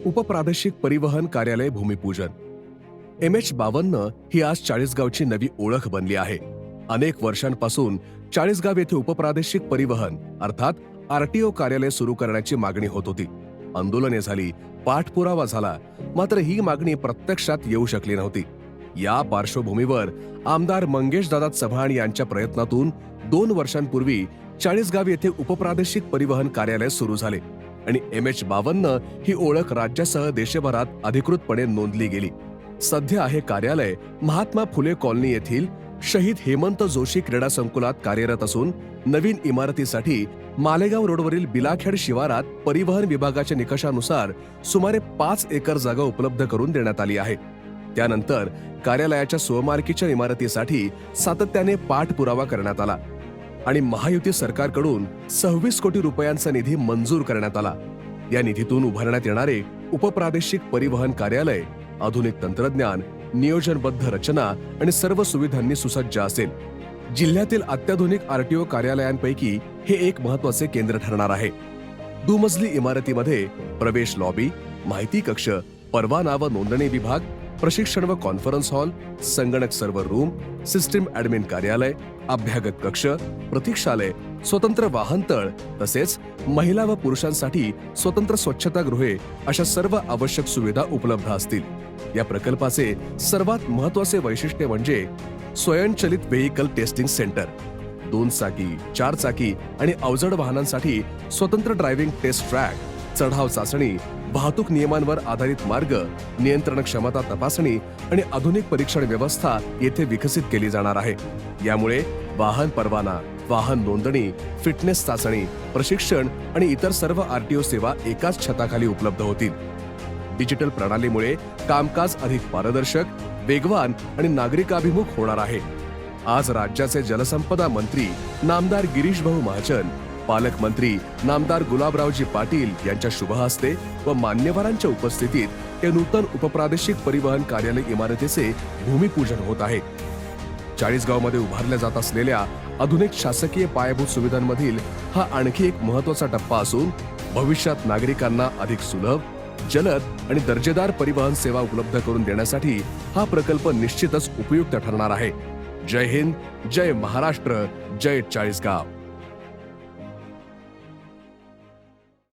उपप्रादेशिक परिवहन कार्यालय भूमिपूजन। MH52 ही आज चाळीसगावची नवी ओळख बनली आहे। अनेक वर्षांपासून चाळीसगाव येथे उपप्रादेशिक परिवहन अर्थात RTO कार्यालय सुरू करण्याची मागणी होत होती। आंदोलने झाली, पाठपुरावा झाला, मात्र ही मागणी प्रत्यक्षात येऊ शकली नव्हती। या पार्श्वभूमीवर आमदार मंगेशदादा चव्हाण यांच्या प्रयत्नातून 2 वर्षांपूर्वी चाळीसगाव येथे उपप्रादेशिक परिवहन कार्यालय सुरू झाले आणि MH52 ही ओळख राज्यासह देशभरात अधिकृतपणे नोंदली गेली। सध्या हे कार्यालय महात्मा फुले कॉलनी येथील शहीद हेमंत जोशी क्रीडा संकुलात कार्यरत असून नवीन इमारतीसाठी मालेगाव रोडवरील बिलाखेड शिवारात परिवहन विभागाच्या निकषानुसार सुमारे 5 एकर जागा उपलब्ध करून देण्यात आली आहे। त्यानंतर कार्यालयाच्या स्वमालकीच्या इमारतीसाठी सातत्याने पाठपुरावा करण्यात आला आणि महायुती सरकारकडून 26 कोटी रुपयांचा निधी मंजूर करण्यात आला। या निधीतून उभारण्यात येणारे उपप्रादेशिक परिवहन कार्यालय आधुनिक तंत्रज्ञान, नियोजनबद्ध रचना आणि सर्व सुविधांनी सुसज्ज असेल। जिल्ह्यातील अत्याधुनिक RTO कार्यालयांपैकी हे एक महत्त्वाचे केंद्र ठरणार आहे। दुमजली इमारतीमध्ये प्रवेश लॉबी, माहिती कक्ष, परवाना व नोंदणी विभाग, प्रशिक्षण व कॉन्फरन्स हॉल, संगणक सर्व्हर रूम, सिस्टीम ॲडमिन कार्यालय, अभ्यागत कक्ष, प्रतीक्षालय, स्वतंत्र वाहनतळ तसेच महिला व पुरुषांसाठी स्वतंत्र स्वच्छतागृहे अशा सर्व आवश्यक सुविधा उपलब्ध असतील। या प्रकल्पाचे सर्वात महत्त्वाचे वैशिष्ट्य म्हणजे स्वयंचलित व्हेइकल टेस्टिंग सेंटर। 2 चाकी, 4 चाकी आणि अवजड वाहनांसाठी स्वतंत्र ड्रायव्हिंग टेस्ट ट्रॅक, चढाव चाचणी, वाहतूक नियमांवर आधारित मार्ग, नियंत्रण क्षमता तपासणी आणि आधुनिक परीक्षण व्यवस्था येथे विकसित केली जाणार आहे। यामुळे वाहन परवाना, वाहन नोंदणी, फिटनेस चाचणी, प्रशिक्षण आणि इतर सर्व RTO सेवा एकाच छताखाली उपलब्ध होतील। डिजिटल प्रणालीमुळे कामकाज अधिक पारदर्शक, वेगवान आणि नागरिकाभिमुख होणार आहे। आज राज्याचे जलसंपदा मंत्री नामदार गिरीश भाऊ महाजन, पालकमंत्री नामदार गुलाबरावजी पाटील यांच्या शुभ हस्ते व मान्यवरांच्या उपस्थितीत या नूतन उपप्रादेशिक परिवहन कार्यालय इमारतीचे भूमिपूजन होत आहे। चाळीसगावमध्ये उभारल्या जात असलेल्या आधुनिक शासकीय पायाभूत सुविधांमधील हा आणखी एक महत्त्वाचा टप्पा असून भविष्यात नागरिकांना अधिक सुलभ, जलद आणि दर्जेदार परिवहन सेवा उपलब्ध करून देण्यासाठी हा प्रकल्प निश्चितच उपयुक्त ठरणार आहे। जय हिंद, जय महाराष्ट्र, जय चाळीसगाव।